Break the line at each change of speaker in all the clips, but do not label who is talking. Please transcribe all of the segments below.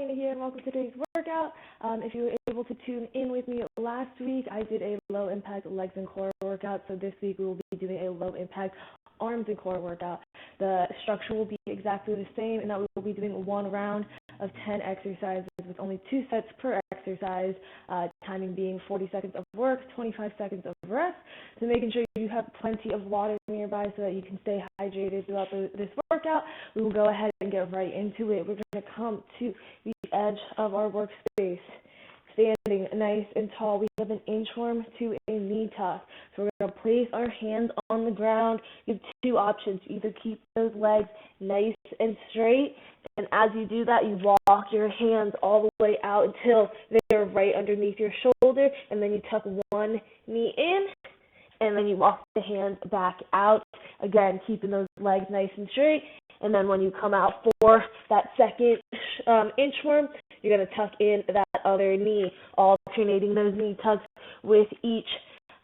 Amanda here, and welcome to today's workout. If you were able to tune in with me last week, I did a low-impact legs and core workout, so this week we will be doing a low-impact arms and core workout. The structure will be exactly the same, in that we will be doing one round of 10 exercises with only 2 sets per exercise, timing being 40 seconds of work, 25 seconds of rest. So making sure you have plenty of water nearby so that you can stay hydrated throughout this workout. We will go ahead and get right into it. We're going to come to the edge of our workspace, standing nice and tall. We have an inchworm to a knee tuck. So we're going to place our hands on the ground. You have 2 options. Either keep those legs nice and straight, and as you do that, you walk your hands all the way out until they're right underneath your shoulder, and then you tuck one knee in, and then you walk the hands back out. Again, keeping those legs nice and straight. And then when you come out for that second inchworm, you're going to tuck in that other knee, alternating those knee tucks with each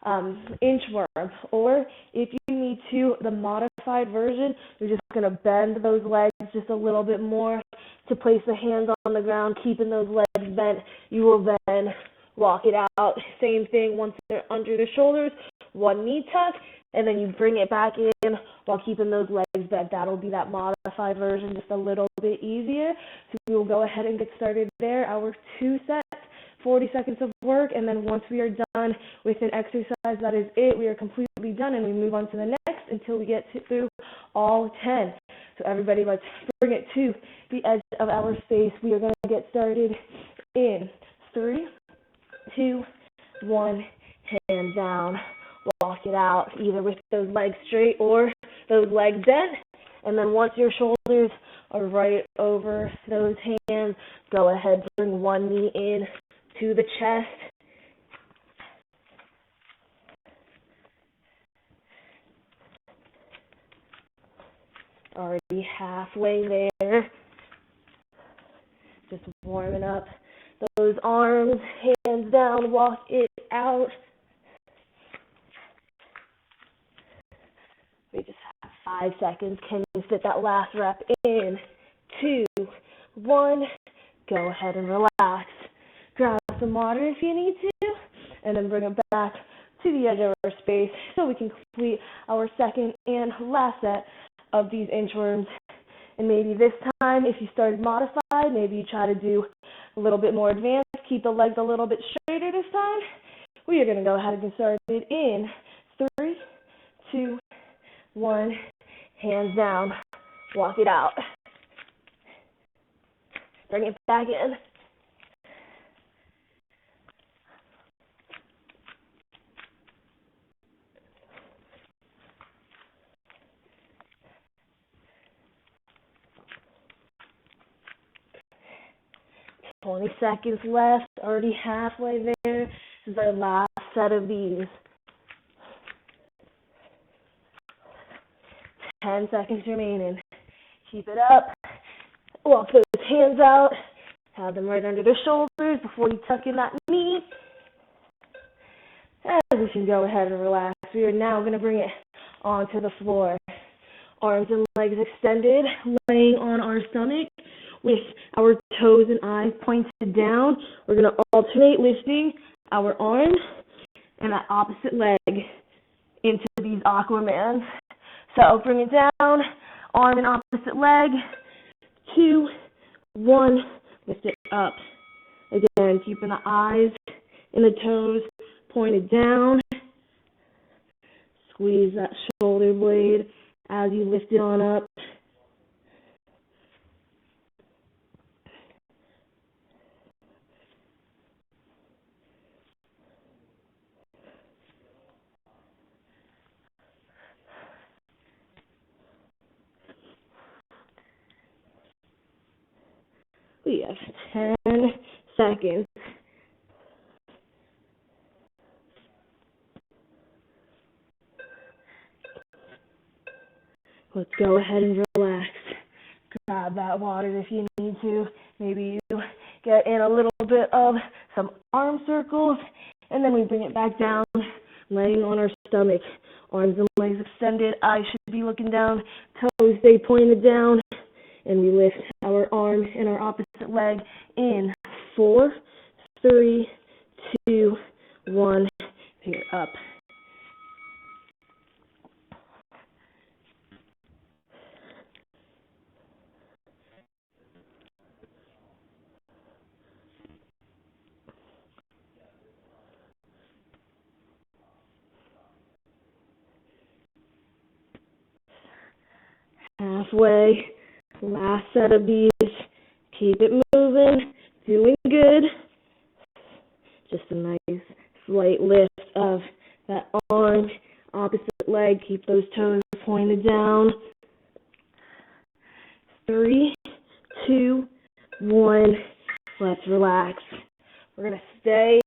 inchworm. Or if you need to, the modified version, you're just going to bend those legs just a little bit more to place the hands on the ground, keeping those legs bent. You will then walk it out. Same thing once they're under the shoulders, one knee tuck, and then you bring it back in while keeping those legs bent. That'll be that modified version, just a little bit easier. So we will go ahead and get started there. Our 2 sets, 40 seconds of work, and then once we are done with an exercise, that is it. We are completely done, and we move on to the next until we get through all 10. So everybody, let's bring it to the edge of our space. We are going to get started in 3, 2, 1, hands down. Walk it out, either with those legs straight or those legs bent. And then once your shoulders are right over those hands, go ahead, bring one knee in to the chest. Already halfway there. Just warming up those arms, hands down, walk it out. We just have 5 seconds. Can you fit that last rep in? 2, 1. Go ahead and relax. Grab some water if you need to, and then bring it back to the edge of our space so we can complete our second and last set of these inchworms. And maybe this time, if you started modified, maybe you try to do a little bit more advanced. Keep the legs a little bit straighter this time. We are going to go ahead and get started in 3, 2, 1, hands down, walk it out. Bring it back in. Twenty seconds left, already halfway there. This is our last set of these. 10 seconds remaining. Keep it up. Walk those hands out. Have them right under the shoulders before you tuck in that knee. And we can go ahead and relax. We are now going to bring it onto the floor. Arms and legs extended, laying on our stomach with our toes and eyes pointed down. We're going to alternate lifting our arms and that opposite leg into these Aquamans. So bring it down, arm and opposite leg, 2, 1, lift it up. Again, keeping the eyes and the toes pointed down. Squeeze that shoulder blade as you lift it on up. We have 10 seconds. Let's go ahead and relax. Grab that water if you need to. Maybe you get in a little bit of some arm circles, and then we bring it back down, laying on our stomach. Arms and legs extended. Eyes should be looking down. Toes stay pointed down. And we lift our arm and our opposite leg in 4, 3, 2, 1, pick it up. Halfway, last set of these. Keep it moving, doing good. Just a nice slight lift of that arm, opposite leg. Keep those toes pointed down. 3, 2, 1. Let's relax. We're going to stay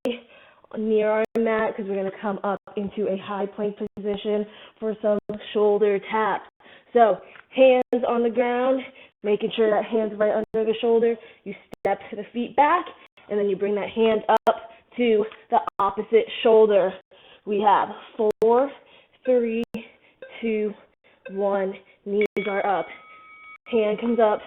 near our mat because we're going to come up into a high plank position for some shoulder taps. So, hands on the ground, making sure that hand's right under the shoulder. You step the feet back, and then you bring that hand up to the opposite shoulder. We have 4, 3, 2, 1. Knees are up. Hand comes up,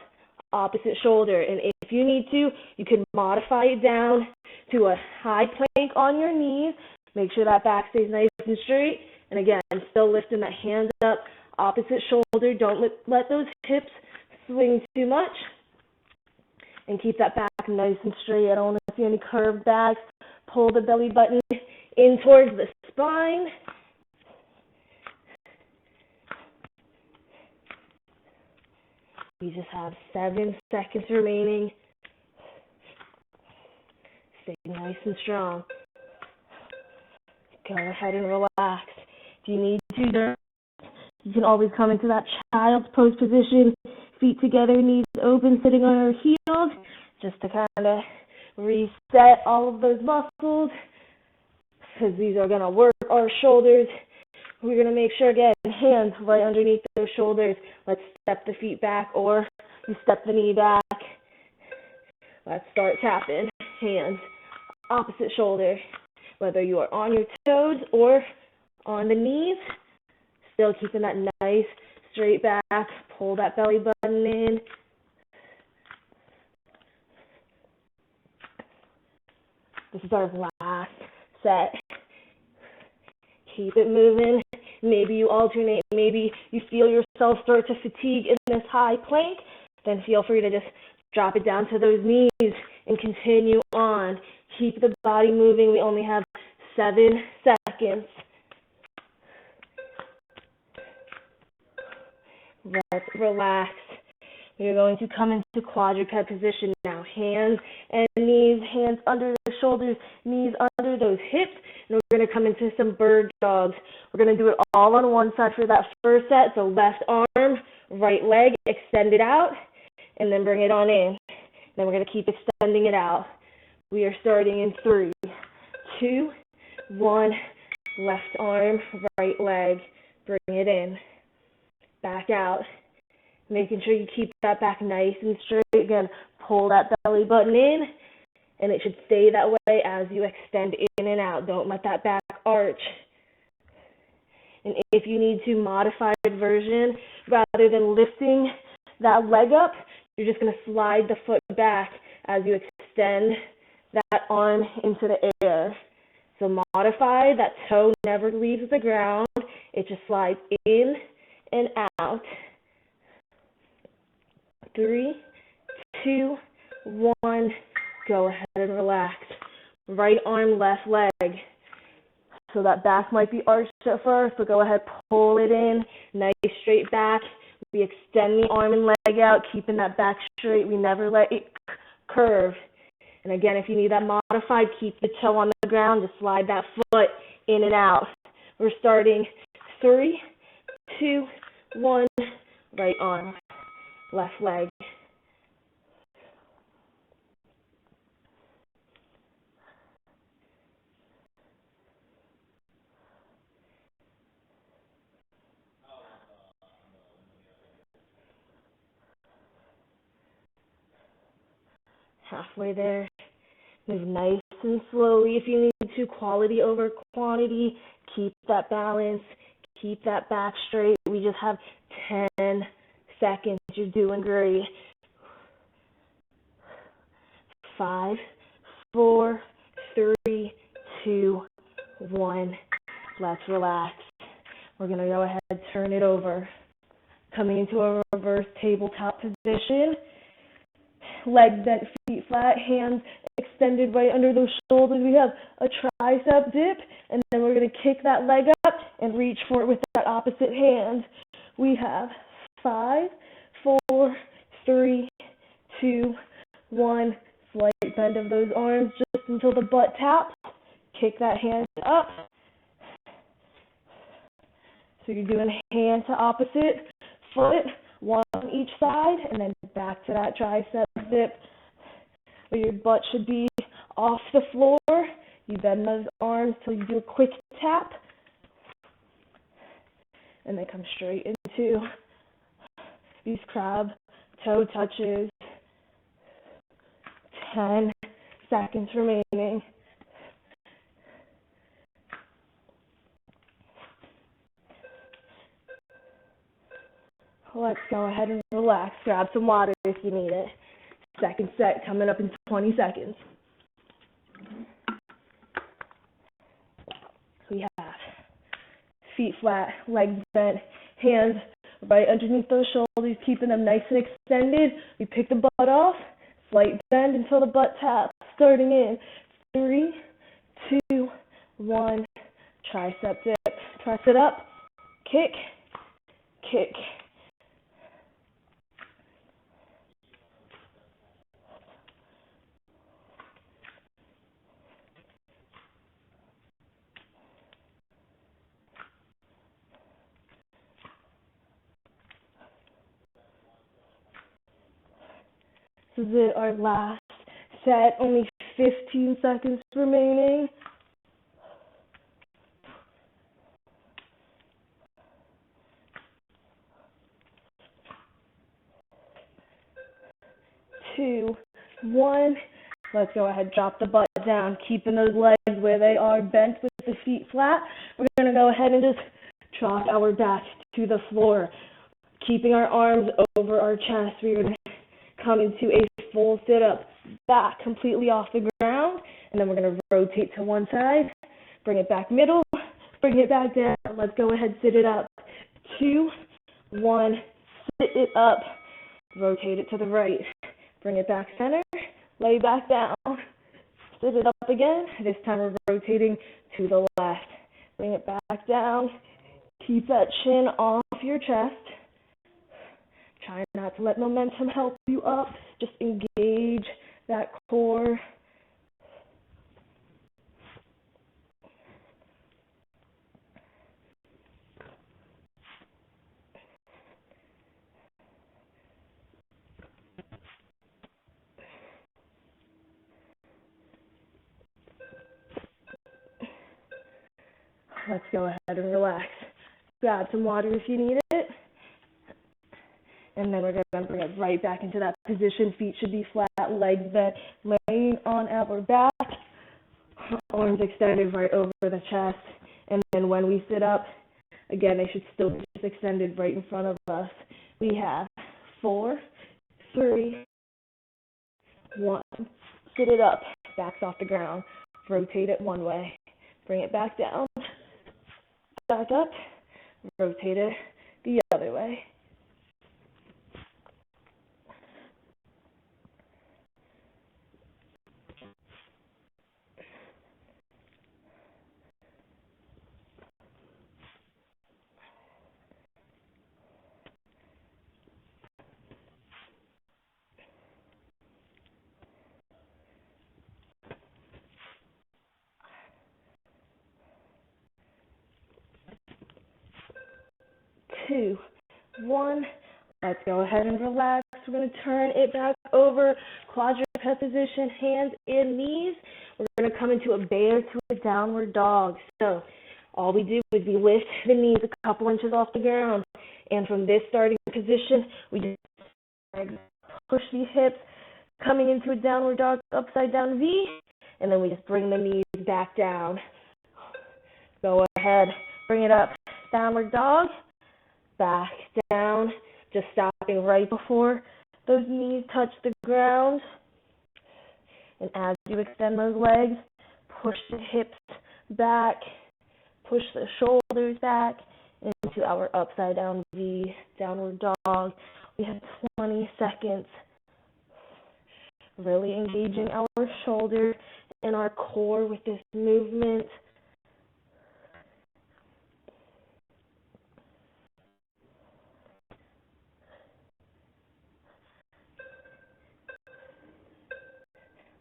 opposite shoulder. And if you need to, you can modify it down to a high plank on your knees. Make sure that back stays nice and straight. And again, still lifting that hand up, opposite shoulder. Don't let those hips swing too much. And keep that back nice and straight. I don't want to see any curved backs. Pull the belly button in towards the spine. We just have 7 seconds remaining. Stay nice and strong. Go ahead and relax. If you need to, you can always come into that child's pose position. Feet together, knees open, sitting on our heels. Just to kind of reset all of those muscles. Because these are going to work our shoulders. We're going to make sure, again, hands right underneath those shoulders. Let's step the feet back, or you step the knee back. Let's start tapping. Hands, opposite shoulder. Whether you are on your toes or on the knees, still keeping that nice straight back. Pull that belly button in. This is our last set. Keep it moving. Maybe you alternate. Maybe you feel yourself start to fatigue in this high plank. Then feel free to just drop it down to those knees and continue on. Keep the body moving. We only have 7 seconds. Let's relax. We're going to come into quadruped position now. Hands and knees, hands under the shoulders, knees under those hips. And we're going to come into some bird dogs. We're going to do it all on one side for that first set. So left arm, right leg, extend it out, and then bring it on in. Then we're going to keep extending it out. We are starting in 3, 2, 1. Left arm, right leg, bring it in. Back out. Making sure you keep that back nice and straight. Again, pull that belly button in, and it should stay that way as you extend in and out. Don't let that back arch. And if you need to modify the version, rather than lifting that leg up, you're just going to slide the foot back as you extend that arm into the air. So modify, that toe never leaves the ground. It just slides in and out. 3, 2, 1. Go ahead and relax. Right arm, left leg. So that back might be arched at first, but go ahead, pull it in. Nice straight back. We extend the arm and leg out, keeping that back straight. We never let it curve. And again, if you need that modified, keep the toe on the ground. Just slide that foot in and out. We're starting 3, 2, 1. Right arm, left leg. Halfway there. Move nice and slowly if you need to. Quality over quantity. Keep that balance. Keep that back straight. We just have 10 seconds. You're doing great. 5, 4, 3, 2, 1. Let's relax. We're going to go ahead and turn it over. Coming into a reverse tabletop position. Legs bent, feet flat, hands extended right under those shoulders. We have a tricep dip, and then we're going to kick that leg up and reach for it with that opposite hand. We have 5, 4, 3, 2, 1. Slight bend of those arms just until the butt taps. Kick that hand up. So you're doing hand to opposite foot, one on each side, and then back to that tricep dip where your butt should be off the floor. You bend those arms till you do a quick tap, and then come straight into these crab toe touches. 10 seconds remaining. Let's go ahead and relax. Grab some water if you need it. Second set coming up in 20 seconds. We have feet flat, legs bent, hands right underneath those shoulders, keeping them nice and extended. We pick the butt off, slight bend until the butt taps. Starting in 3, 2, 1. Tricep dip. Press it up. Kick, kick. This is it, our last set, only 15 seconds remaining. Two, 1. Let's go ahead, drop the butt down, keeping those legs where they are, bent with the feet flat. We're going to go ahead and just drop our back to the floor, keeping our arms over our chest. We're going to come into a full sit-up, back completely off the ground, and then we're going to rotate to one side, bring it back middle, bring it back down. Let's go ahead, sit it up. 2, 1, sit it up, rotate it to the right, bring it back center, lay back down, sit it up again. This time we're rotating to the left, bring it back down, keep that chin off your chest. Try not to let momentum help you up. Just engage that core. Let's go ahead and relax. Grab some water if you need it. And then we're going to bring it right back into that position. Feet should be flat, legs bent, laying on our back. Arms extended right over the chest. And then when we sit up, again, they should still be just extended right in front of us. We have 4, 3, 1. Sit it up, backs off the ground. Rotate it one way. Bring it back down. Back up. Rotate it the other way. Two, 1. Let's go ahead and relax. We're going to turn it back over, quadruped position, hands and knees. We're going to come into a bear to a downward dog. So all we do is we lift the knees a couple inches off the ground. And from this starting position, we just push the hips, coming into a downward dog, upside down V. And then we just bring the knees back down. Go ahead, bring it up, downward dog. Back down, just stopping right before those knees touch the ground. And as you extend those legs, push the hips back, push the shoulders back into our upside down V, downward dog. We have 20 seconds. Really engaging our shoulders and our core with this movement.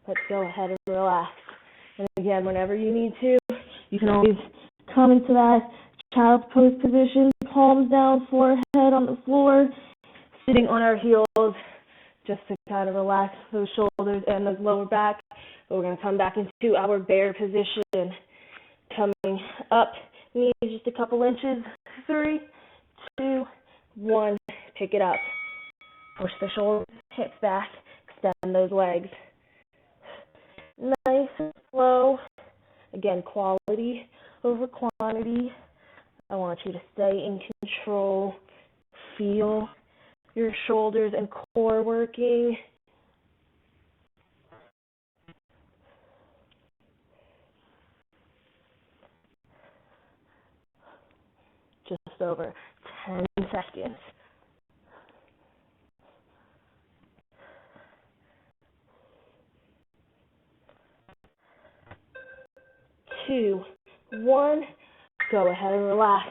Let's go ahead and relax. And again, whenever you need to, you can always come into that child's pose position, palms down, forehead on the floor, sitting on our heels, just to kind of relax those shoulders and the lower back. But we're going to come back into our bear position. Coming up, knees just a couple inches. 3, 2, 1. Pick it up. Push the shoulders, hips back, extend those legs. Nice and slow. Again, quality over quantity. I want you to stay in control. Feel your shoulders and core working. Just over 10 seconds. 2, 1. Go ahead and relax.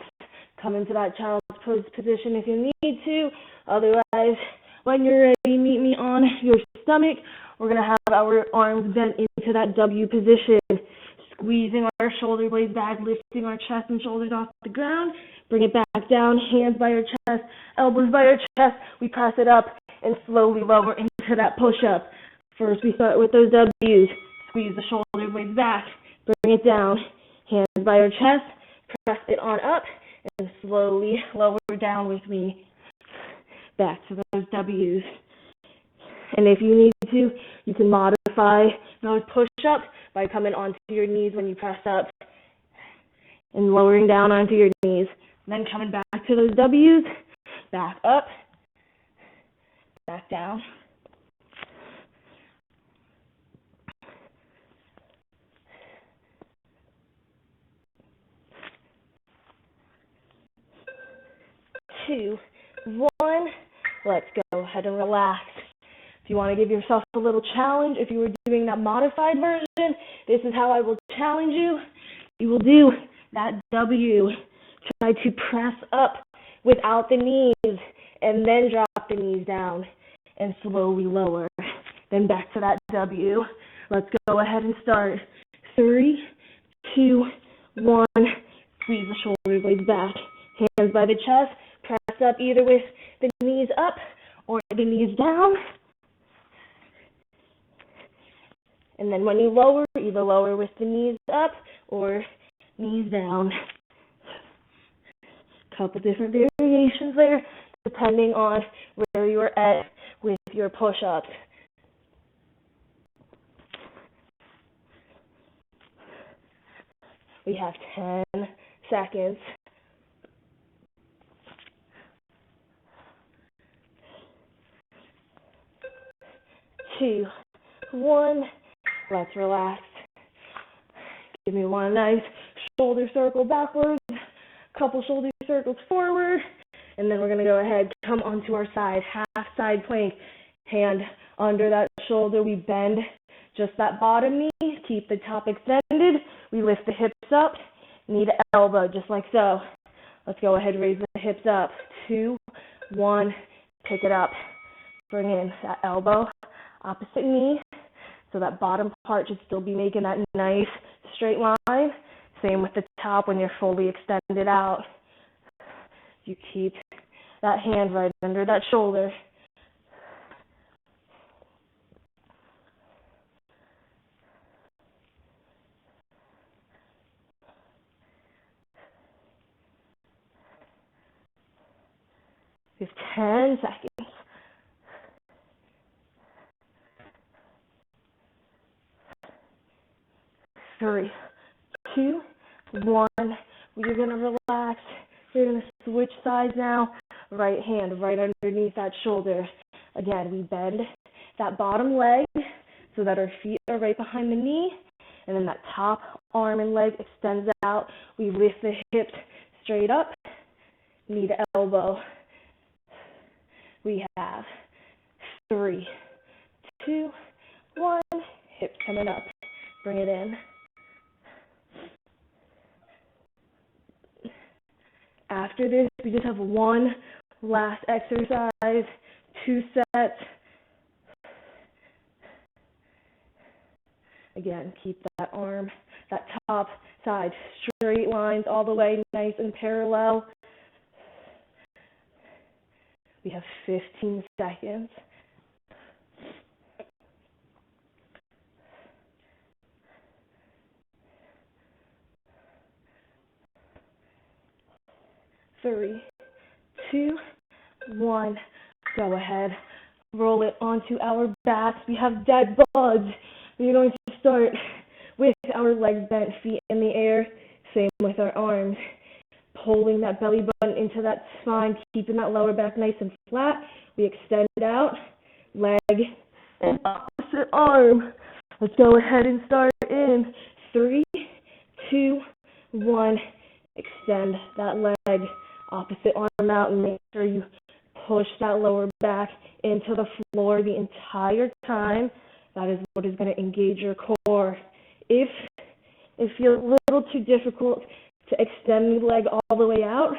Come into that child's pose position if you need to. Otherwise, when you're ready, meet me on your stomach. We're going to have our arms bent into that W position, squeezing our shoulder blades back, lifting our chest and shoulders off the ground. Bring it back down, hands by your chest, elbows by your chest. We press it up and slowly lower into that push-up. First, we start with those W's. Squeeze the shoulder blades back. Bring it down, hands by your chest, press it on up, and slowly lower down with me. Back to those W's. And if you need to, you can modify those push-ups by coming onto your knees when you press up and lowering down onto your knees. And then coming back to those W's, back up, back down. Two, 1, let's go ahead and relax. If you want to give yourself a little challenge, if you were doing that modified version, this is how I will challenge you. You will do that W. Try to press up without the knees and then drop the knees down and slowly lower. Then back to that W. Let's go ahead and start. 3, 2, 1. Squeeze the shoulder blades back. Hands by the chest. Press up either with the knees up or the knees down. And then when you lower, either lower with the knees up or knees down. Couple different variations there, depending on where you are at with your push-ups. We have 10 seconds. 2, 1. Let's relax. Give me one nice shoulder circle backwards, couple shoulder circles forward, and then we're going to go ahead, come onto our side, half side plank, hand under that shoulder. We bend just that bottom knee, keep the top extended. We lift the hips up, knee to elbow, just like so. Let's go ahead, raise the hips up. 2, 1, pick it up. Bring in that elbow, opposite knee, so that bottom part should still be making that nice straight line. Same with the top when you're fully extended out. You keep that hand right under that shoulder. We have 10 seconds. 3, 2, 1. You're going to relax. You're going to switch sides now. Right hand right underneath that shoulder. Again, we bend that bottom leg, so that our feet are right behind the knee, and then that top arm and leg extends out. We lift the hips straight up, knee to elbow. We have 3, 2, 1, hips coming up, bring it in. After this, we just have one last exercise, 2 sets. Again, keep that arm, that top side, straight lines all the way, nice and parallel. We have 15 seconds. Three, 2, 1, go ahead. Roll it onto our backs. We have dead bugs. We're going to start with our legs bent, feet in the air. Same with our arms. Pulling that belly button into that spine, keeping that lower back nice and flat. We extend it out, leg and opposite arm. Let's go ahead and start in 3, 2, 1. Extend that leg, opposite arm out, and make sure you push that lower back into the floor the entire time. That is what is going to engage your core. If it feels a little too difficult to extend the leg all the way out,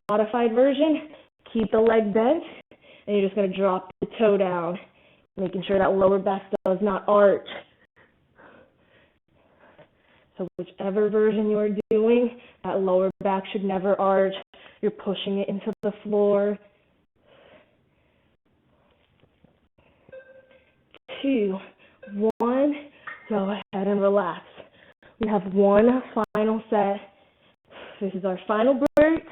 modified version, keep the leg bent, and you're just going to drop the toe down, making sure that lower back does not arch. So whichever version you're doing, that lower back should never arch. You're pushing it into the floor. 2, 1, go ahead and relax. We have one final set. This is our final break,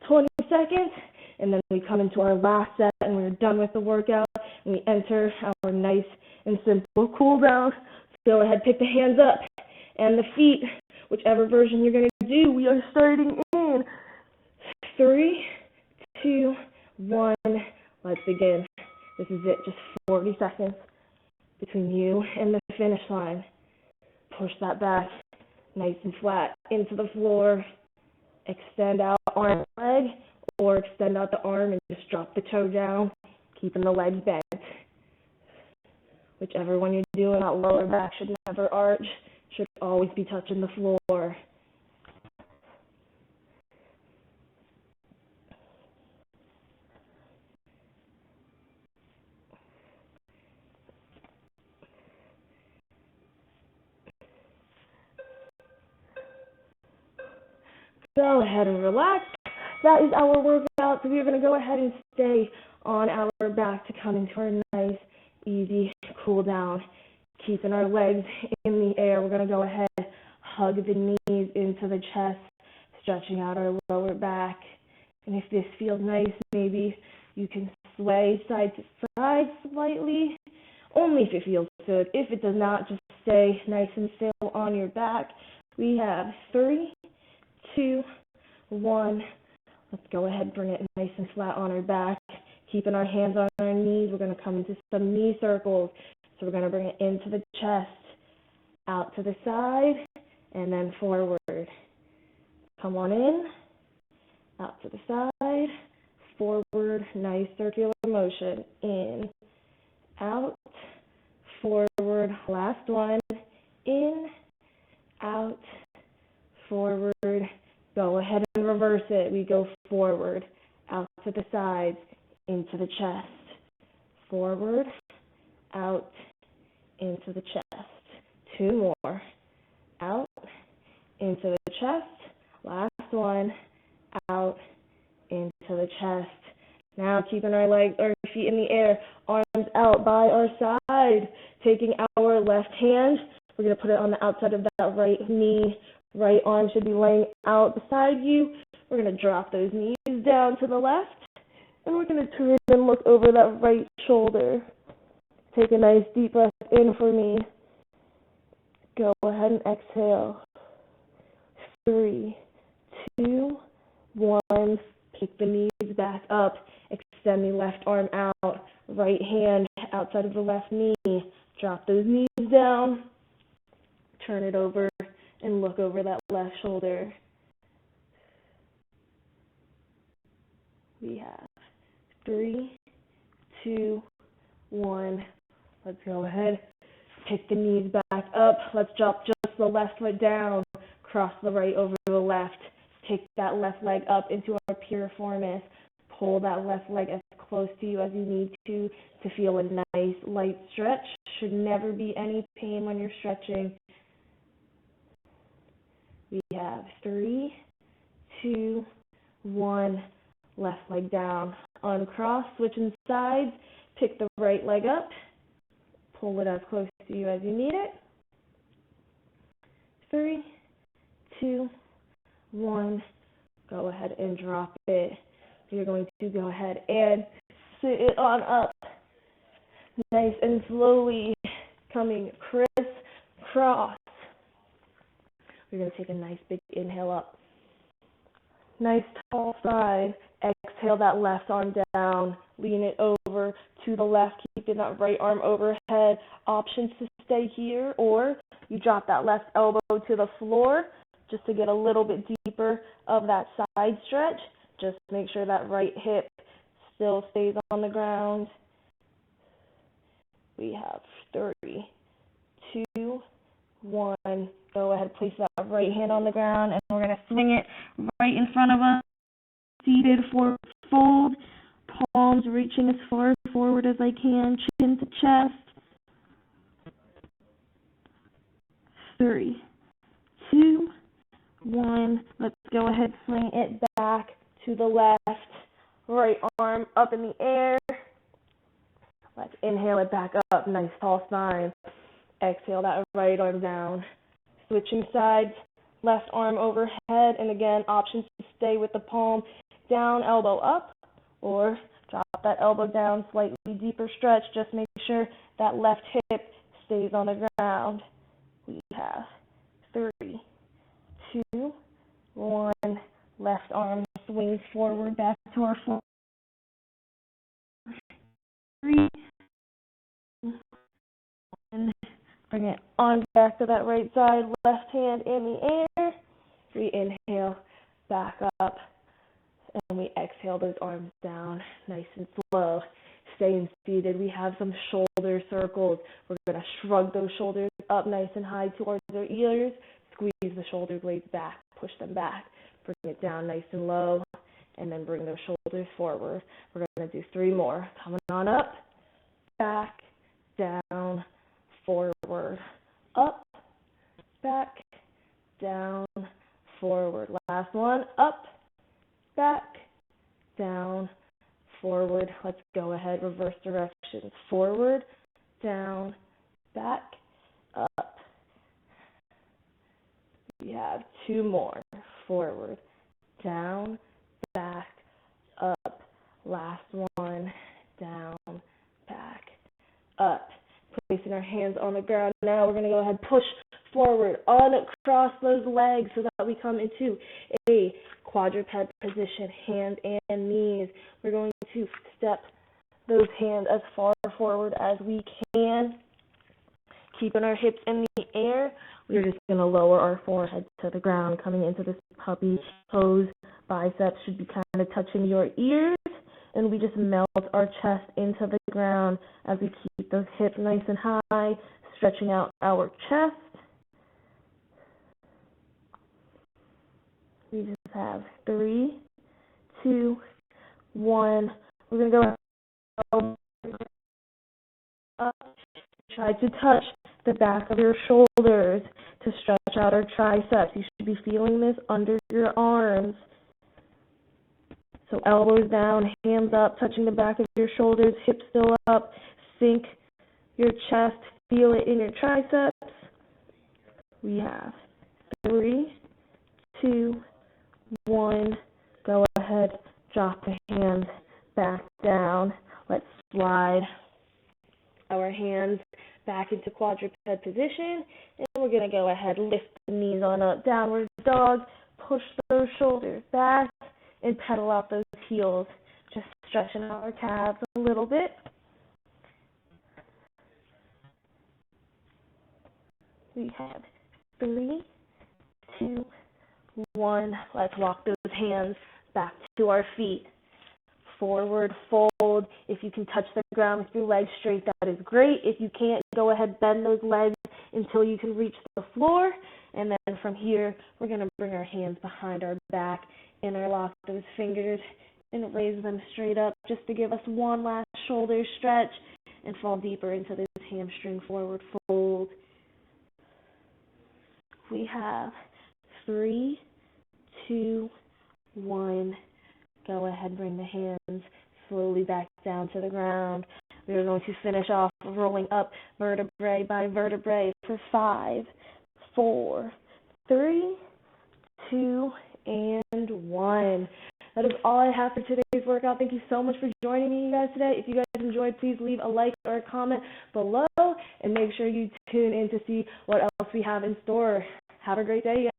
20 seconds, and then we come into our last set and we're done with the workout and we enter our nice and simple cool down. So go ahead, pick the hands up and the feet, whichever version you're going to do. We are starting in 3, 2, 1, let's begin. This is it, just 40 seconds between you and the finish line. Push that back nice and flat into the floor. Extend out arm and leg, or extend out the arm and just drop the toe down, keeping the legs bent. Whichever one you're doing, that lower back should never arch, should always be touching the floor. Go ahead and relax. That is our workout. So we're going to go ahead and stay on our back to come into our nice, easy cool down. Keeping our legs in the air. We're going to go ahead, hug the knees into the chest, stretching out our lower back. And if this feels nice, maybe you can sway side to side slightly, only if it feels good. If it does not, just stay nice and still on your back. We have 3, 2, 1. Let's go ahead, bring it nice and flat on our back. Keeping our hands on our knees, we're going to come into some knee circles. So we're going to bring it into the chest, out to the side, and then forward. Come on in, out to the side, forward, nice circular motion. In, out, forward, last one. In, out, forward. Go ahead and reverse it. We go forward, out to the sides, into the chest. Forward, out, into the chest. 2 more. Out, into the chest. Last one. Out, into the chest. Now keeping our legs, our feet in the air, arms out by our side. Taking our left hand, we're going to put it on the outside of that right knee. Right arm should be laying out beside you. We're going to drop those knees down to the left. And we're going to turn and look over that right shoulder. Take a nice deep breath in for me. Go ahead and exhale. 3, 2, 1. Pick the knees back up. Extend the left arm out. Right hand outside of the left knee. Drop those knees down, turn it over, and look over that left shoulder. We have 3, 2, 1. Let's go ahead. Pick the knees back up. Let's drop just the left foot down. Cross the right over the left. Take that left leg up into our piriformis. Pull that left leg as close to you as you need to feel a nice light stretch. Should never be any pain when you're stretching. We have 3, 2, 1. Left leg down. Uncross, switching sides. Pick the right leg up. Pull it as close to you as you need it. 3, 2, 1. Go ahead and drop it. You're going to go ahead and sit it on up. Nice and slowly coming crisscross. We're going to take a nice big inhale up. Nice tall side. Exhale that left arm down. Lean it over to the left, keeping that right arm overhead. Options to stay here, or you drop that left elbow to the floor just to get a little bit deeper of that side stretch. Just make sure that right hip still stays on the ground. We have 3, 2, 1. Go ahead, place that right hand on the ground, and we're going to swing it right in front of us. Seated forward fold, palms reaching as far forward as I can, chin to chest. 3, 2, 1. Let's go ahead, swing it back to the left. Right arm up in the air. Let's inhale it back up, nice tall spine. Exhale that right arm down. Switching sides, left arm overhead, and again, options to stay with the palm down, elbow up, or drop that elbow down, slightly deeper stretch. Just make sure that left hip stays on the ground. We have 3, 2, 1. Left arm swings forward back to our floor. 3, 2, 1. Bring it on back to that right side, left hand in the air. We inhale, back up. And we exhale those arms down, nice and slow. Staying seated, we have some shoulder circles. We're going to shrug those shoulders up nice and high towards our ears. Squeeze the shoulder blades back, push them back. Bring it down nice and low, and then bring those shoulders forward. We're going to do 3 more. Coming on up, back, down, forward, up, back, down, forward. Last one, up, back, down, forward. Let's go ahead, reverse directions. Forward, down, back, up. We have 2 more. Forward, down, back, up. Last one, down, back, up. Placing our hands on the ground. Now we're going to go ahead, push forward, uncross those legs so that we come into a quadruped position, hands and knees. We're going to step those hands as far forward as we can, keeping our hips in the air. We're just going to lower our forehead to the ground, coming into this puppy pose. Biceps should be kind of touching your ears, and we just melt our chest into the ground as we keep those hips nice and high, stretching out our chest. We just have 3, 2, 1. We're going to go up. Try to touch the back of your shoulders to stretch out our triceps. You should be feeling this under your arms. So elbows down, hands up, touching the back of your shoulders, hips still up. Sink your chest, feel it in your triceps. We have 3, 2, 1. Go ahead, drop the hands back down. Let's slide our hands back into quadruped position, and we're going to go ahead, lift the knees on up, downward dog, push those shoulders back, and pedal out those heels, just stretching out our calves a little bit. We have 3, 2, 1. Let's walk those hands back to our feet. Forward fold. If you can touch the ground with your legs straight, that is great. If you can't, go ahead, bend those legs until you can reach the floor. And then from here, we're going to bring our hands behind our back, interlock those fingers, and raise them straight up just to give us one last shoulder stretch and fall deeper into this hamstring forward fold. We have 3, 2, 1. Go ahead, bring the hands slowly back down to the ground. We are going to finish off rolling up vertebrae by vertebrae for 5, 4, 3, 2, and 1. That is all I have for today's workout. Thank you so much for joining me, you guys, today. If you guys enjoyed, please leave a like or a comment below, and make sure you tune in to see what else we have in store. Have a great day, you guys.